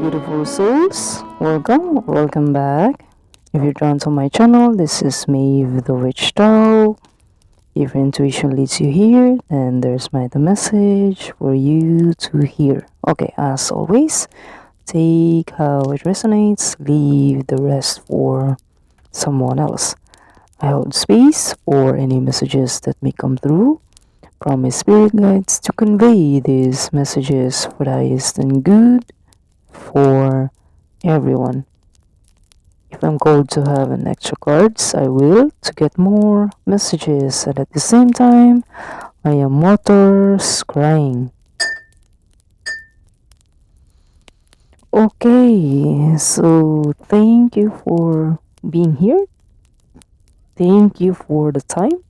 beautiful souls, welcome back. If you're drawn to my channel, this is Maeve the Witch Tarot. If your intuition leads you here, then there's the message for you to hear. Okay, as always, take how it resonates, leave the rest for someone else. I hold space for any messages that may come through from my spirit guides to convey these messages for the highest and good for everyone. If I'm called to have an extra cards, I will to get more messages, and at the same time, I am motors crying. Okay, so thank you for being here. Thank you for the time.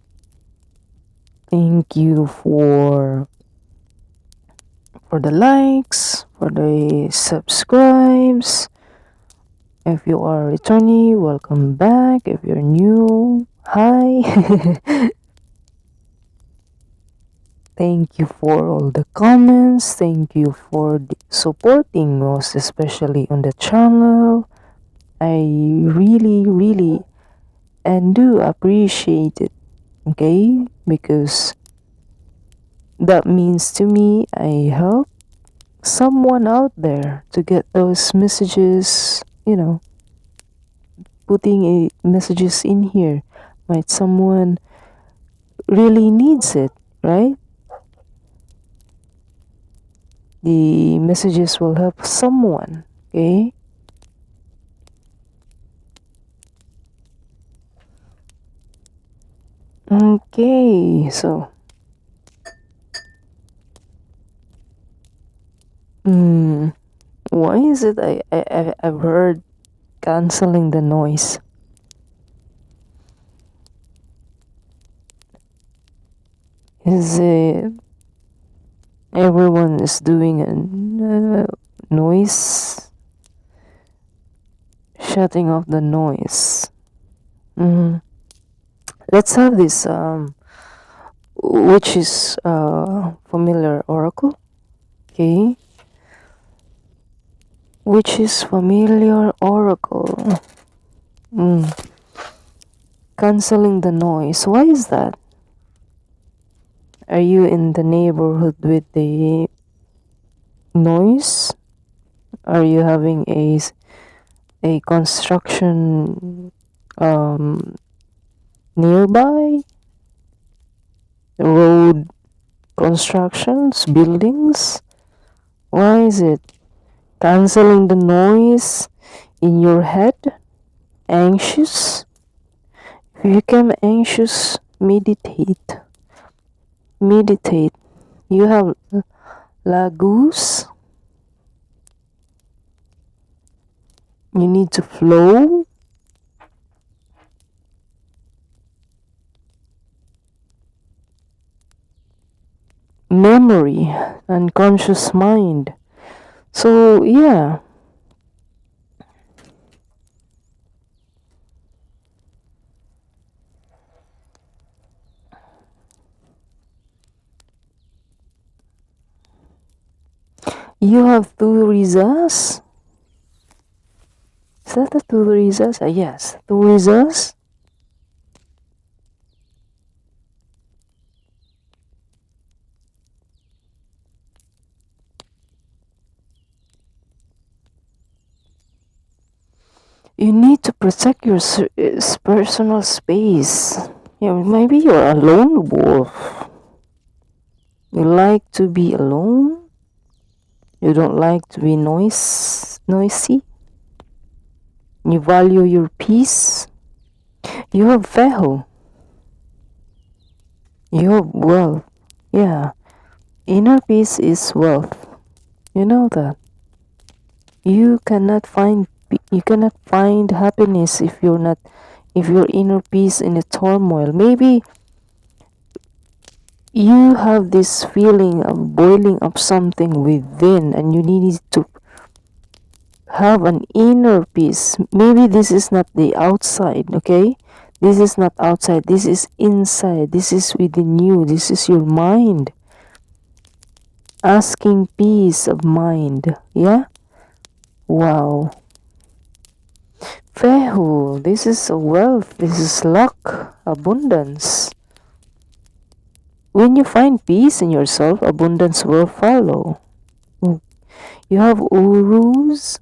Thank you for the likes, for the subscribes. If you are a returnee, welcome back. If you're new, hi. Thank you for all the comments. Thank you for supporting, most especially on the channel. I really and do appreciate it, okay? Because that means to me I help someone out there to get those messages, putting messages in here. Might someone really needs it, right? The messages will help someone, okay? Okay, so why is it I've heard canceling the noise? Is it everyone is doing a noise, shutting off the noise? Let's have this which is familiar oracle, okay? Which is familiar oracle. Canceling the noise. Why is that? Are you in the neighborhood with the noise? Are you having a construction nearby? Road constructions, buildings? Why is it canceling the noise in your head? Anxious? If you become anxious, meditate. You have lagoos. You need to flow. Memory, unconscious mind. So yeah, you have two risas. Is that the two risas? Yes, two risas. You need to protect your personal space. Maybe you're a lone wolf. You like to be alone. You don't like to be noisy. You value your peace. You have feho. You have wealth. Yeah. Inner peace is wealth. You know that. You cannot find happiness if your inner peace in a turmoil. Maybe you have this feeling of boiling up something within, and you need to have an inner peace. Maybe this is not the outside, okay? This is not outside. This is inside. This is within you. This is your mind. Asking peace of mind, yeah? Wow. Fehu, this is wealth, this is luck, abundance. When you find peace in yourself, abundance will follow. You have Urus.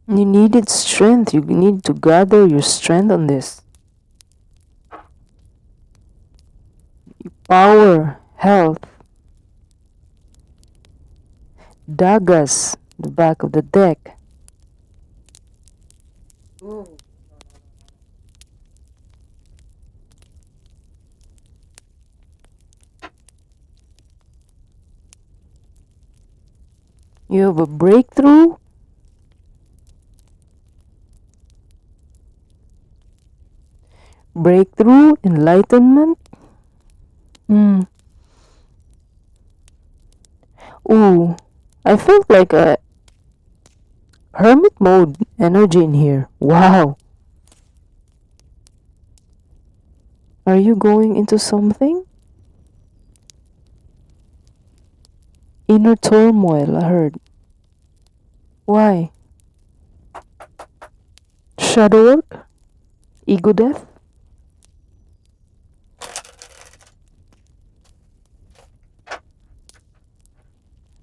You needed strength. You need to gather your strength on this. Power, health. Dagas, the back of the deck. You have a breakthrough. Breakthrough, enlightenment. Ooh, I felt like a hermit mode energy in here. Wow. Are you going into something? Inner turmoil, I heard. Why? Shadow work? Ego death?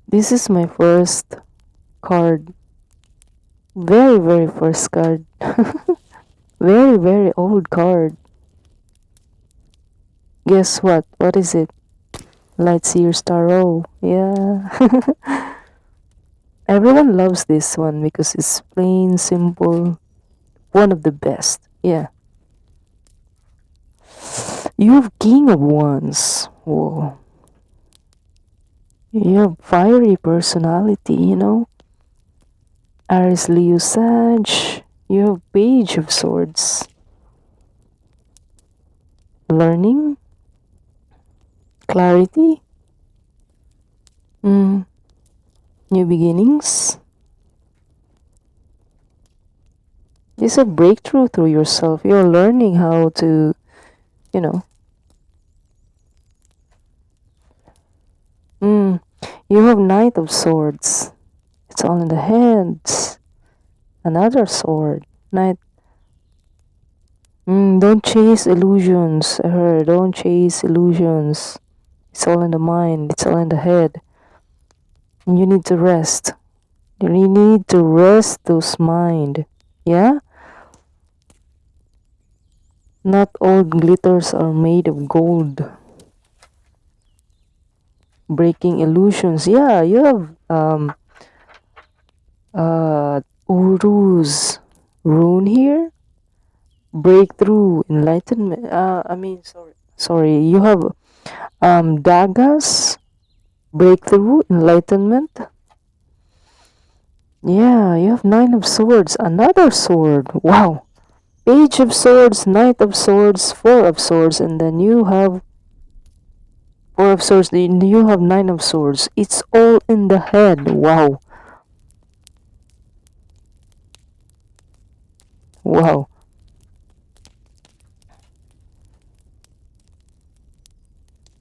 This is my first card. Very, very first card. Very, very old card. Guess what? What is it? Light Seers Tarot. Yeah. Everyone loves this one because it's plain, simple. One of the best. Yeah. You have King of Wands. Whoa. You have fiery personality, you know. Aries, Leo, Sag. You have Page of Swords. Learning. Clarity. New beginnings. It's a breakthrough through yourself. You're learning how to, you know. You have Knight of Swords. It's all in the hands. Another sword. Knight. Don't chase illusions. I heard. Don't chase illusions. It's all in the mind. It's all in the head. And you need to rest. You need to rest those mind. Yeah? Not all glitters are made of gold. Breaking illusions. Yeah, you have Uru's rune here. Breakthrough, enlightenment. Sorry. You have dagas, breakthrough, enlightenment. Yeah, you have Nine of Swords, another sword. Wow. Page of Swords, Knight of Swords, Four of Swords, and then you have Four of Swords, then you have Nine of Swords. It's all in the head. Wow. Wow.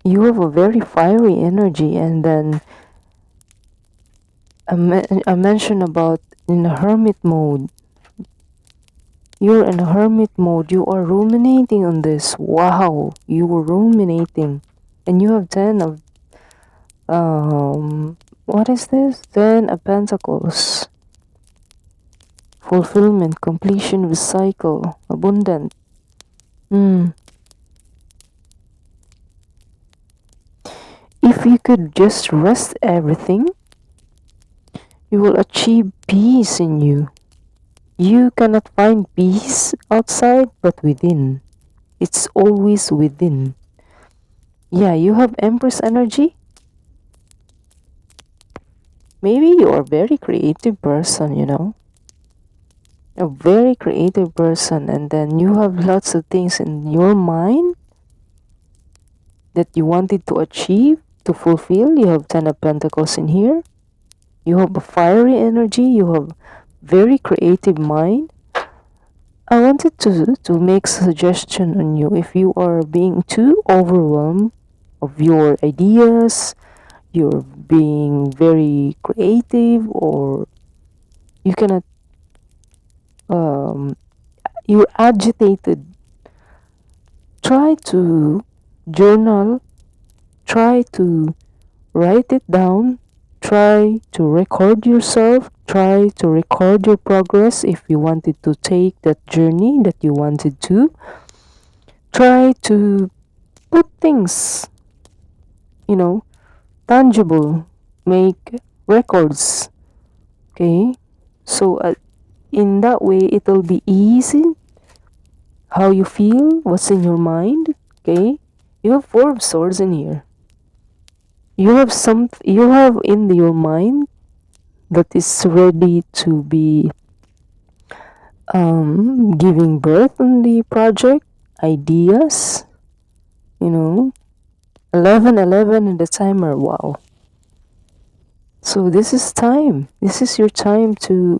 You have a very fiery energy, and then I mentioned about in a hermit mode. You're in a hermit mode. You are ruminating on this. Wow, you were ruminating, and you have 10 of what is this? 10 of Pentacles. Fulfillment, completion of cycle, abundant. If you could just rest everything, you will achieve peace in you. You cannot find peace outside, but within. It's always within. Yeah, you have Empress energy. Maybe you are a very creative person, you know. A very creative person, and then you have lots of things in your mind that you wanted to achieve, to fulfill. You have 10 of Pentacles in here. You have a fiery energy. You have very creative mind. I wanted to make suggestion on you. If you are being too overwhelmed of your ideas, you're being very creative, or you cannot, um, you're agitated, try to journal, try to write it down, try to record yourself, try to record your progress if you wanted to take that journey that you wanted to. Try to put things, tangible, make records, okay? So in that way, it'll be easy how you feel, what's in your mind, okay? You have Four of Swords in here. You have in your mind that is ready to be giving birth on the project, ideas, 1111 in the timer. Wow. So this is time. This is your time to,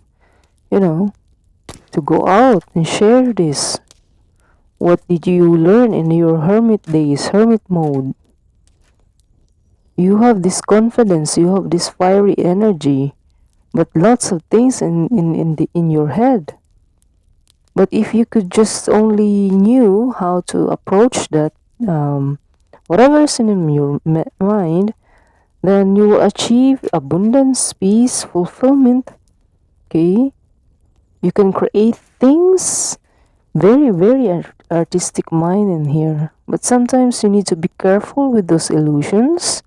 to go out and share this. What did you learn in your hermit days, hermit mode? You have this confidence, you have this fiery energy, but lots of things in your head. But if you could just only knew how to approach that, whatever's in your mind, then you will achieve abundance, peace, fulfillment. Okay, you can create things. Very, very artistic mind in here. But sometimes you need to be careful with those illusions,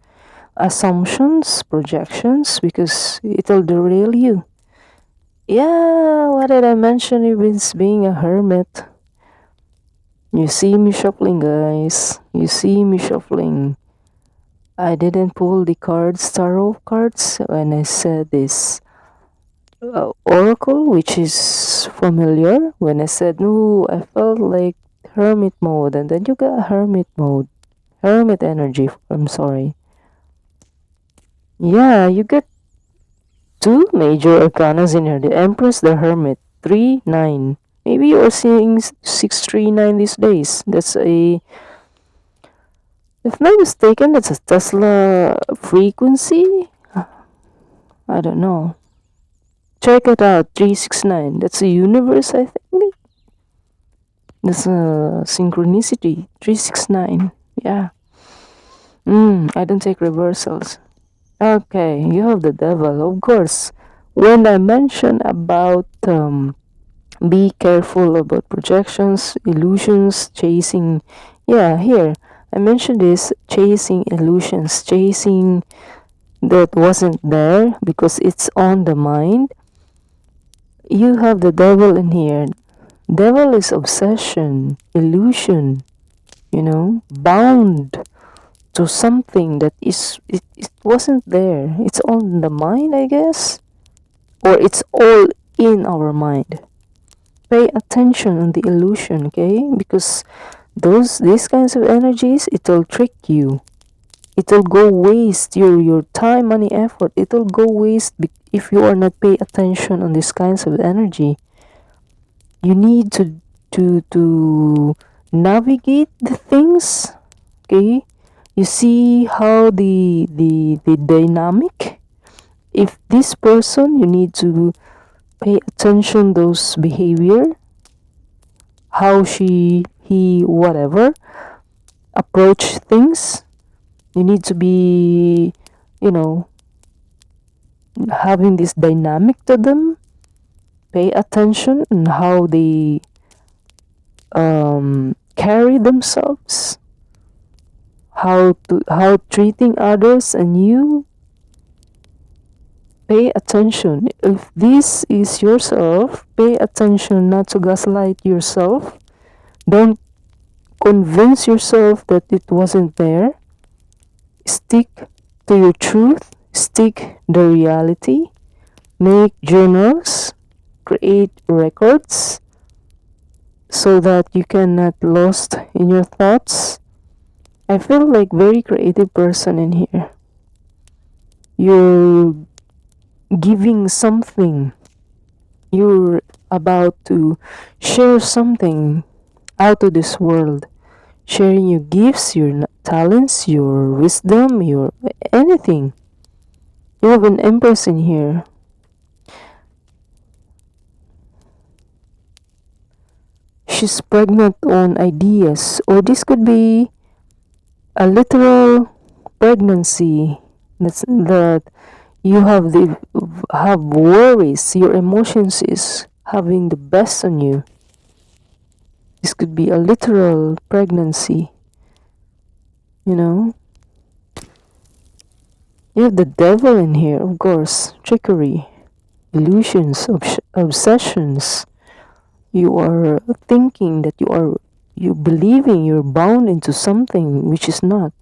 assumptions, projections, because it'll derail you. Yeah, what did I mention? It's being a hermit. You see me shuffling, guys. You see me shuffling. I didn't pull the cards, tarot cards, when I said this oracle, which is familiar. When I said, no, I felt like hermit mode, and then you got hermit mode, hermit energy. I'm sorry. Yeah, you get two major arcanas in here, the Empress, the Hermit. 3-9. Maybe you're seeing 639 these days. That's a, if not mistaken, that's a Tesla frequency. I don't know. Check it out. 369. That's a universe, I think. That's a synchronicity. 369. Yeah. I don't take reversals. Okay, you have the devil, of course. When I mentioned about be careful about projections, illusions, chasing, yeah, here I mentioned this, chasing illusions, chasing that wasn't there because it's on the mind. You have the devil in here. Devil is obsession, illusion, bound to something that it wasn't there. It's on the mind, I guess, or it's all in our mind. Pay attention on the illusion, okay? Because these kinds of energies, it'll trick you. It'll go waste your time, money, effort. It'll go waste if you are not pay attention on these kinds of energy. You need to navigate the things, okay? You see how the dynamic. If this person, you need to pay attention those behavior, how he whatever approach things. You need to be, having this dynamic to them. Pay attention on how they carry themselves, how treating others and you. Pay attention. If this is yourself, pay attention not to gaslight yourself. Don't convince yourself that it wasn't there. Stick to your truth. Stick the reality. Make journals. Create records so that you cannot lost in your thoughts. I feel like very creative person in here. You're giving something. You're about to share something out of this world. Sharing your gifts, your talents, your wisdom, your anything. You have an Empress in here. She's pregnant on ideas, or this could be a literal pregnancy. That you have worries. Your emotions is having the best on you. This could be a literal pregnancy. You know, you have the devil in here, of course. Trickery, illusions, obsessions. You are thinking that you believing you're bound into something which is not.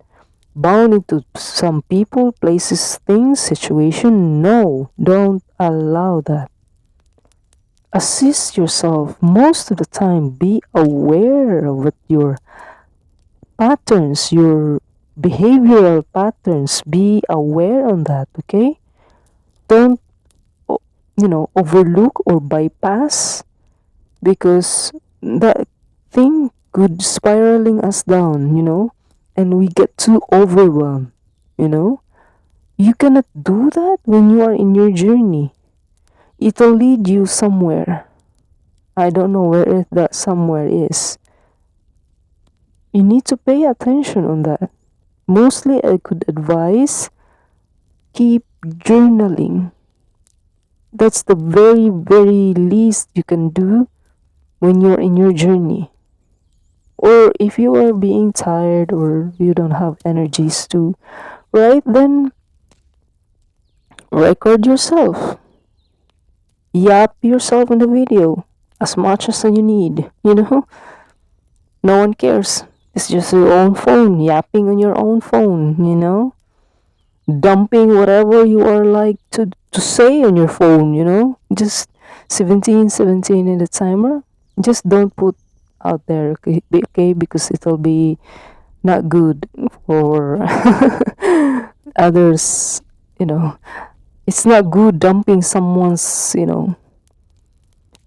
Bound into some people, places, things, situation. No, don't allow that. Assist yourself most of the time. Be aware of what your patterns, your behavioral patterns. Be aware on that, okay? Don't overlook or bypass, because that thing could spiraling us down, and we get too overwhelmed, You cannot do that when you are in your journey. It'll lead you somewhere. I don't know where that somewhere is. You need to pay attention on that. Mostly I could advise keep journaling. That's the very, very least you can do when you're in your journey. Or if you are being tired or you don't have energies to write, then record yourself. Yap yourself in the video as much as you need, No one cares. It's just your own phone, yapping on your own phone, Dumping whatever you are like to say on your phone, Just 17 in the timer. Just don't put out there, okay? Because it'll be not good for others, It's not good dumping someone's,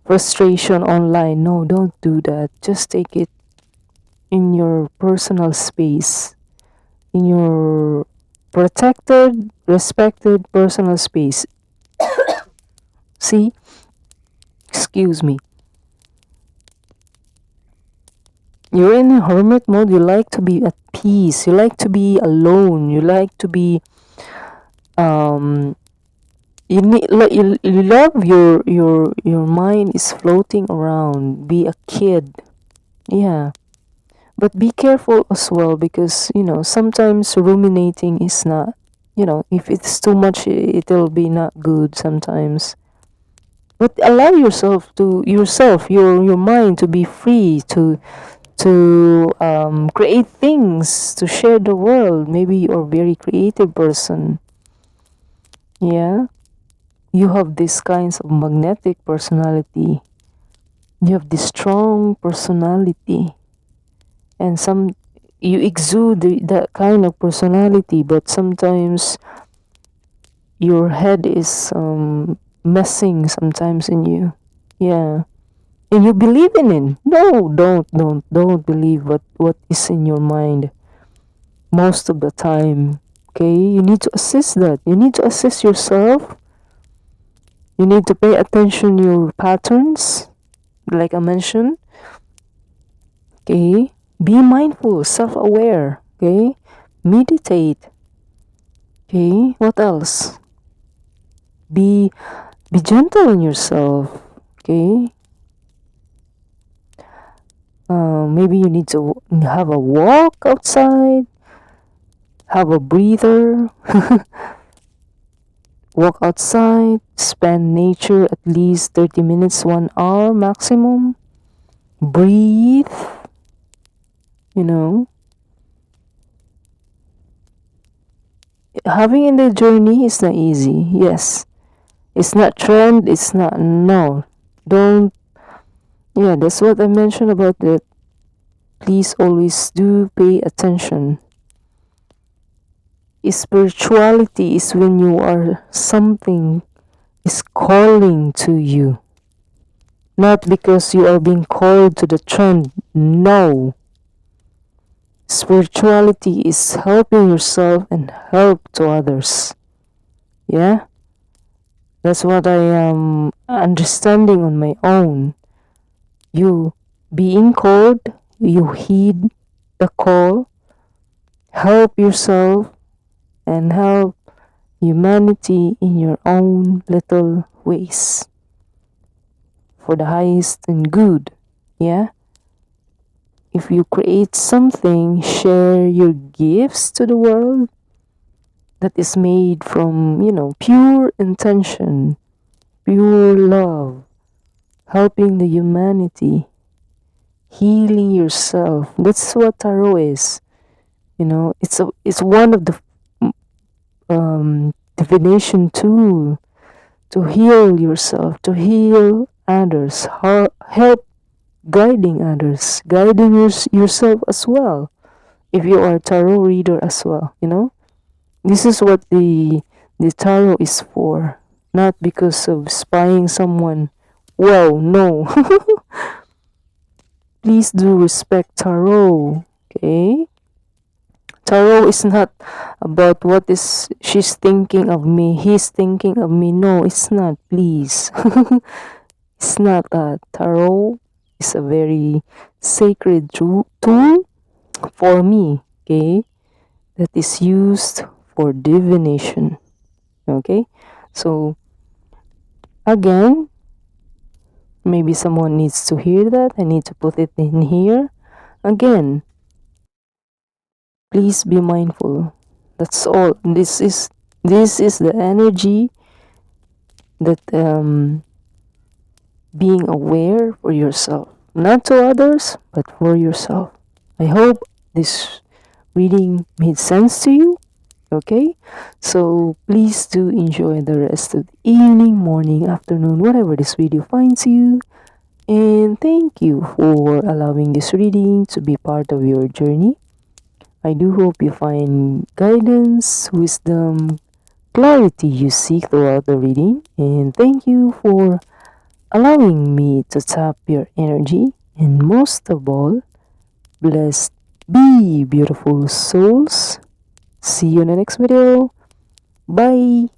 frustration online. No, don't do that. Just take it in your personal space, in your protected, respected personal space. See? Excuse me. You're in a hermit mode. You like to be at peace. You like to be alone. You like to be you need like you love your mind is floating around. Be a kid. Yeah. But be careful as well, because sometimes ruminating is not, if it's too much, it'll be not good sometimes. But allow your mind to be free to create things, to share the world. Maybe you're a very creative person. Yeah, you have these kinds of magnetic personality. You have this strong personality, and you exude that kind of personality, but sometimes your head is messing sometimes in you. Yeah. And you believe in it. No, don't believe what is in your mind most of the time. Okay, you need to assess that. You need to assess yourself. You need to pay attention to your patterns, like I mentioned. Okay, be mindful, self-aware. Okay, meditate. Okay, what else? Be gentle on yourself. Okay. Maybe you need to have a walk outside, have a breather, walk outside, spend nature at least 30 minutes, 1 hour maximum. Breathe, Having in the journey is not easy. Yes. It's not trend. It's not, no. Don't, yeah, that's what I mentioned about that. Please always do pay attention. Spirituality is when you are something is calling to you. Not because you are being called to the trend. No. Spirituality is helping yourself and help to others. Yeah? That's what I am understanding on my own. You being called, you heed the call, help yourself, and help humanity in your own little ways for the highest and good. Yeah? If you create something, share your gifts to the world that is made from, pure intention, pure love, helping the humanity, healing yourself. That's what tarot is. It's one of the divination tool to heal yourself, to heal others, help guiding others, guiding yourself as well. If you are a tarot reader as well, this is what the tarot is for, not because of spying someone. Well, no. Please do respect tarot, okay? Tarot is not about what is she's thinking of me, he's thinking of me. No, it's not, please. It's not. Tarot is a very sacred tool for me, okay? That is used for divination, okay? So, again, maybe someone needs to hear that. I need to put it in here. Again, please be mindful. That's all. This is the energy that being aware for yourself, not to others, but for yourself. I hope this reading made sense to you. Okay, so please do enjoy the rest of the evening, morning, afternoon, whatever this video finds you. And thank you for allowing this reading to be part of your journey. I do hope you find guidance, wisdom, clarity you seek throughout the reading. And thank you for allowing me to tap your energy. And most of all, blessed be, beautiful souls. See you in the next video. Bye.